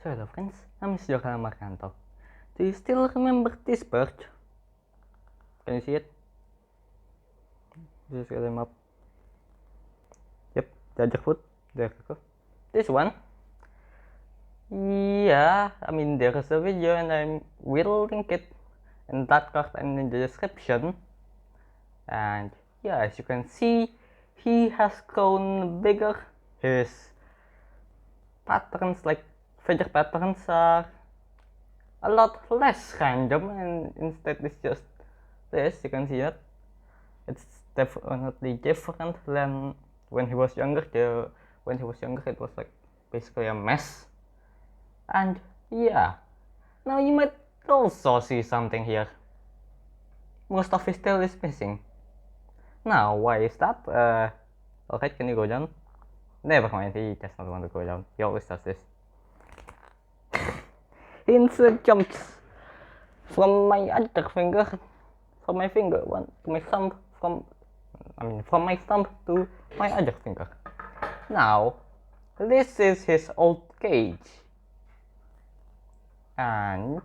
So hello friends, I'm Mr. Markanto. Do you still remember this bird? Can you see it? Just get him up. Yep, Jajak there you go. This one? Yeah, I mean there's a video and I will link it in that card and in the description. And yeah, as you can see, he has grown bigger. His patterns, like feather patterns, are a lot less random, and instead it's just this. You can see that it's definitely different than when he was younger. When he was younger, it was like basically a mess. And yeah, now you might also see something here. Most of his tail is missing. Now, why is that? Alright, can you go down? Never mind, he does not want to go down. He always does this. He instead jumps from my other finger, from my finger, one to my thumb, from my thumb to my other finger. Now, this is his old cage. And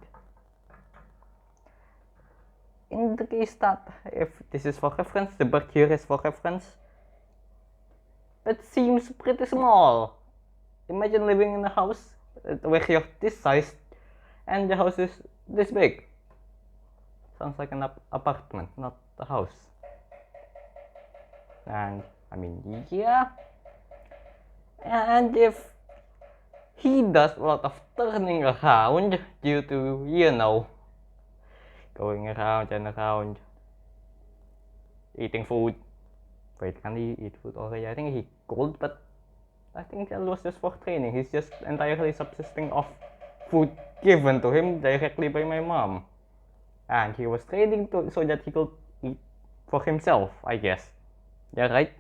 in the case that, if this is for reference, the bird here is for reference, it seems pretty small. Imagine living in a house where you're this size and the house is this big. Sounds like an apartment, not a house. And I mean, yeah. And if he does a lot of turning around due to, you know, going around and around, eating food. Wait, can he eat food already? I think he could, but I think that was just for training. He's just entirely subsisting off food given to him directly by my mom. And he was training so that he could eat for himself, I guess. Yeah, right?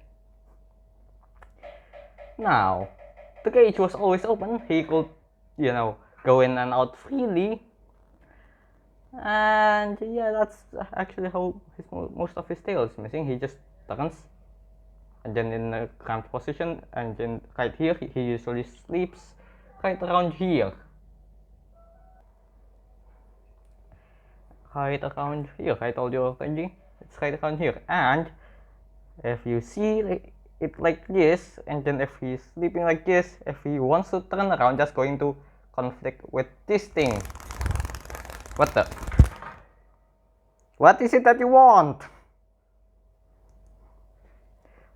Now, the cage was always open. He could, you know, go in and out freely. And yeah, that's actually how most of his tail is missing. He just turns, and then in a cramped position, and then right here, he usually sleeps right around here. Right around here, I told you already, it's right around here. And if you see it like this, and then if he's sleeping like this, if he wants to turn around, that's going to conflict with this thing. What the? What is it that you want?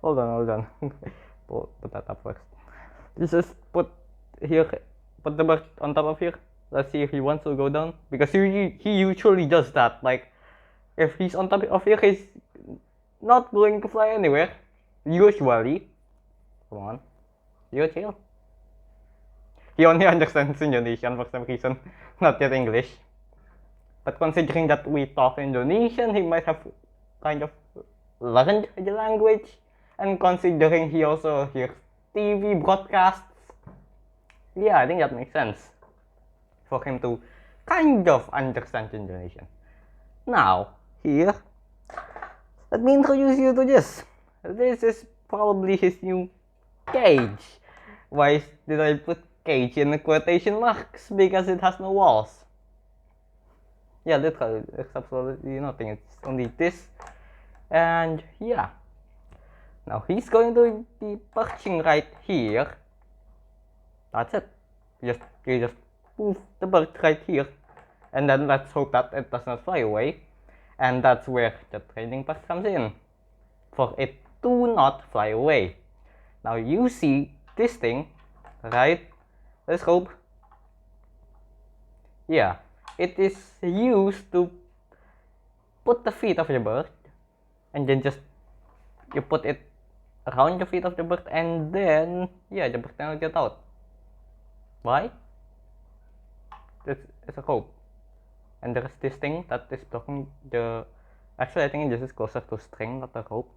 Hold on. Put that up first. Just put the bird on top of here. Let's see if he wants to go down, because he usually does that. Like, if he's on top of here, he's not going to fly anywhere. Usually. Come on. You chill. He only understands Indonesian for some reason, not yet English. But considering that we talk Indonesian, he might have kind of learned the language. And considering he also hears TV broadcasts, yeah, I think that makes sense for him to kind of understand Indonesian. Now, here, let me introduce you to this. This is probably his new cage. Why did I put cage in quotation marks? Because it has no walls. Yeah, literally, there's absolutely nothing. It's only this. And yeah. Now he's going to be perching right here. That's it. You just move the bird right here. And then let's hope that it does not fly away. And that's where the training part comes in, for it to not fly away. Now you see this thing, right? Let's hope. Yeah, it is used to put the feet of the bird, and then just you put it around the feet of the bird, and then yeah, the bird cannot get out. Why? It's a rope. And there's this thing that is blocking the... Actually, I think this is closer to string, not a rope.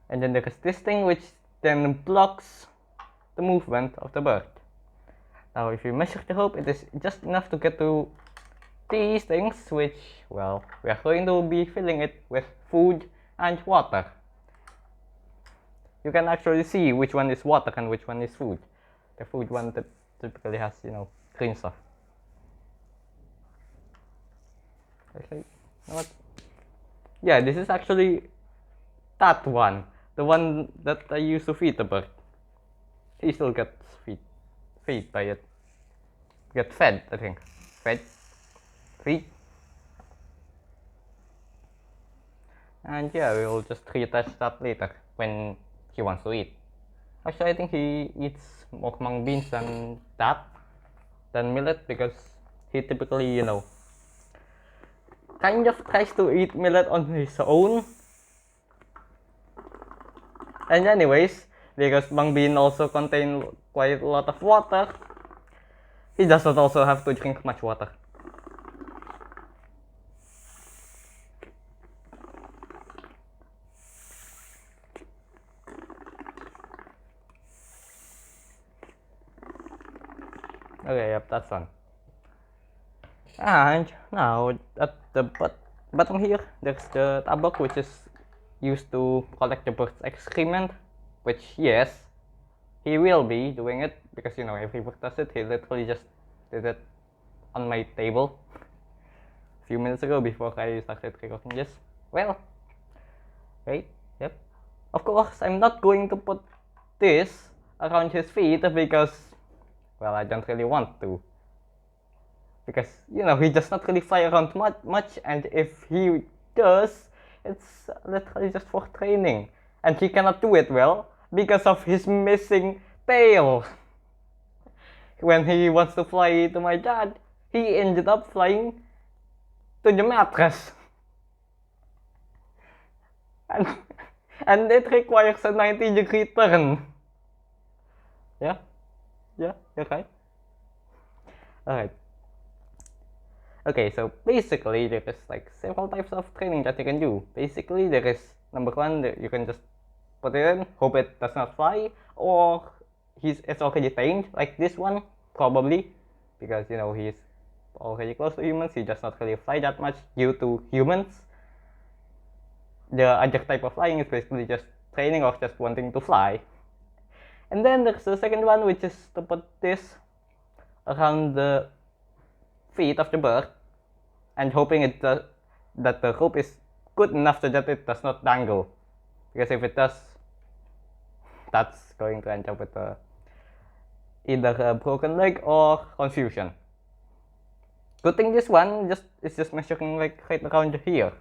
And then there's this thing which then blocks the movement of the bird. Now, if you measure the rope, it is just enough to get to these things, which, well, we are going to be filling it with food and water. You can actually see which one is water and which one is food. The food one that typically has, you know, green stuff. Actually, you know what? Yeah, this is actually that one. The one that I used to feed the bird. He still gets feed by it. Get fed, I think. Fed? Feed? And yeah, we'll just reattach that later when he wants to eat. Actually, I think he eats more mung beans than millet, because he typically, kind of tries to eat millet on his own. And anyways, because mung bean also contain quite a lot of water, he doesn't also have to drink much water. Okay, yep, that's done. And now at the bottom here, there's the tabak, which is used to collect the bird's excrement, which, yes, he will be doing it, because every bird does it. He literally just did it on my table a few minutes ago before I started recording this. Well, right, yep. Of course, I'm not going to put this around his feet because, well, I don't really want to. Because, he does not really fly around much, and if he does, it's literally just for training. And he cannot do it well because of his missing tail. When he wants to fly to my dad, he ended up flying to the mattress. And it requires a 90-degree turn. Yeah, you're right. Alright. Okay, so basically there is like several types of training that you can do. Basically, there is number one, you can just put it in, hope it does not fly, or it's already tamed, like this one, probably, because he's already close to humans. He does not really fly that much due to humans. The other type of flying is basically just training or just wanting to fly. And then there's the second one, which is to put this around the feet of the bird and hoping that the rope is good enough so that it does not dangle, because if it does, that's going to end up with either a broken leg or confusion. Good thing this one is just measuring like right around here,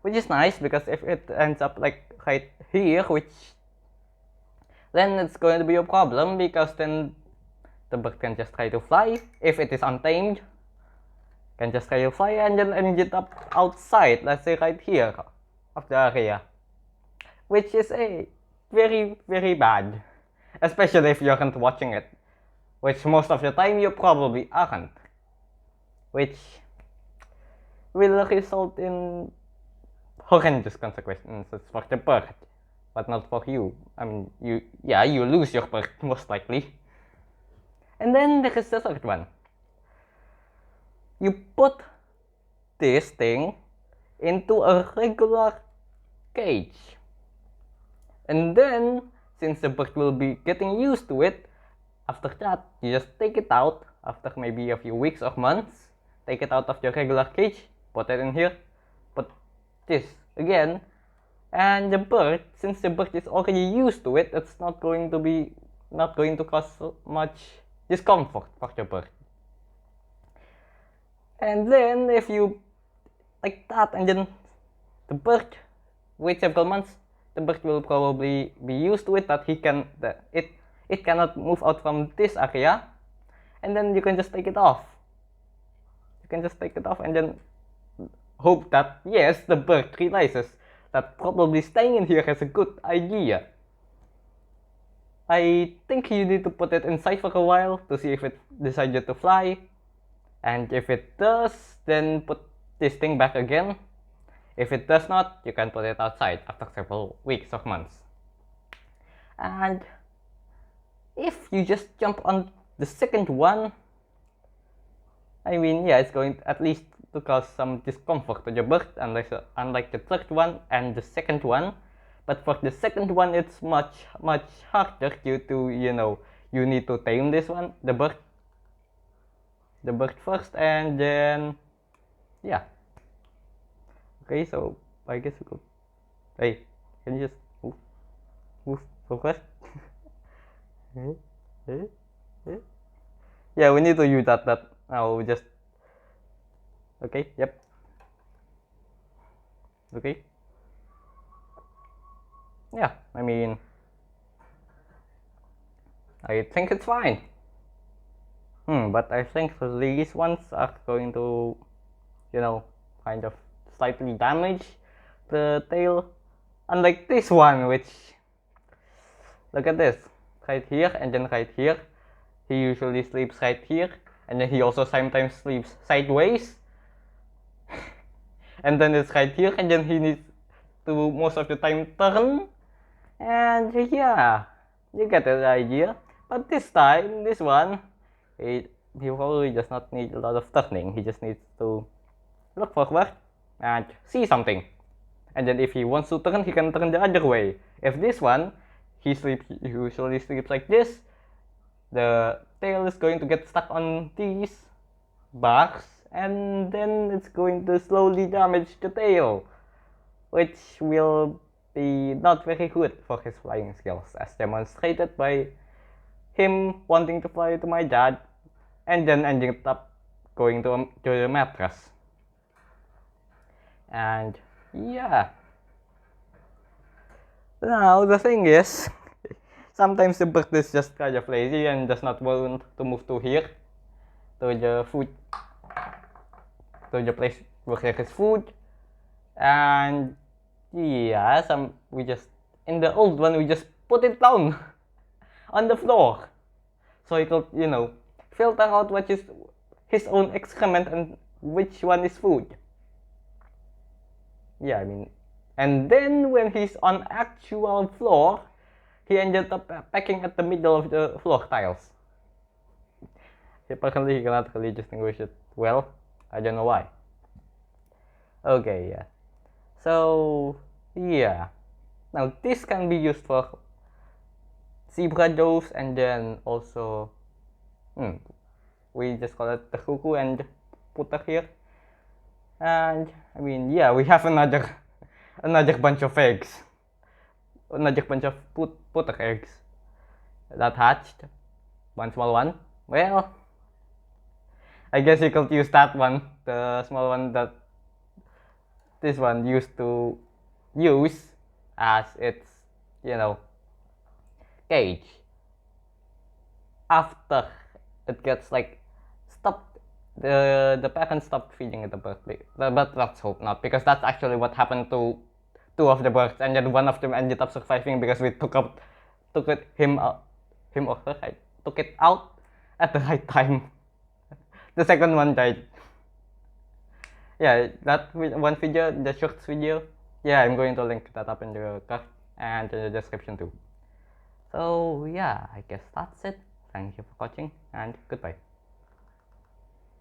which is nice, because if it ends up like right here, then it's going to be a problem, because then the bird can just try to fly. If it is untamed, can just try to fly and then end up outside, let's say right here of the area, which is a very, very bad, especially if you aren't watching it, which most of the time you probably aren't, which will result in horrendous consequences for the bird, but not for you. I mean, you lose your bird most likely. And then there is the third one. You put this thing into a regular cage. And then, since the bird will be getting used to it, after that, you just take it out after maybe a few weeks or months. Take it out of your regular cage, put it in here, put this again, and the bird, since the bird is already used to it, it's not going to cause much discomfort for the bird. And then if you like that, and then the bird wait several months, the bird will probably be used to it, that it cannot move out from this area, and then you can just take it off. You can just take it off and then hope that, yes, the bird realizes that probably staying in here is a good idea. I think you need to put it inside for a while to see if it decided to fly. And if it does, then put this thing back again. If it does not, you can put it outside after several weeks or months. And if you just jump on the second one, I mean, yeah, it's going at least to cause some discomfort to the bird, unlike the third one and the second one. But for the second one, it's much harder due to, you need to tame this one, the bird. the bird first, and then yeah. Okay, so I guess we could. Hey, can you just move focus? Yeah, we need to use that. I'll just. Okay. Yep. Okay. Yeah. I mean, I think it's fine. But I think these ones are going to, kind of slightly damage the tail. Unlike this one, which, look at this, right here and then right here. He usually sleeps right here, and then he also sometimes sleeps sideways. And then it's right here, and then he needs to most of the time turn. And yeah, you get the idea. But this time, this one, he probably does not need a lot of turning. He just needs to look forward and see something. And then if he wants to turn, he can turn the other way. If this one, he usually sleeps like this, the tail is going to get stuck on these bars, and then it's going to slowly damage the tail, which will be not very good for his flying skills, as demonstrated by him wanting to fly to my dad and then ending up going to the mattress. And yeah. Now the thing is, sometimes the bird is just kind of lazy and does not want to move to here, to the food, to the place where there is food. And yeah, we just, in the old one, we just put it down on the floor, so he could, filter out what is his own excrement and which one is food. Yeah, I mean, and then when he's on actual floor, he ended up pecking at the middle of the floor tiles. Apparently he cannot really distinguish it well. I don't know why. Okay, yeah. So, yeah. Now this can be used for zebra doves, and then also, we just call it the cuckoo and putter here. And I mean, yeah, we have another bunch of eggs, another bunch of putter eggs that hatched. One small one. Well, I guess you could use that one, the small one that this one used to use as its, cage. After it gets like stopped, the parents stopped feeding it the bird. But let's hope not, because that's actually what happened to two of the birds, and then one of them ended up surviving because we took him or her, I took it out at the right time. The second one died. Yeah, that one video, the shorts video, yeah, I'm going to link that up in the card and in the description too. So yeah, I guess that's it. Thank you for watching, and goodbye.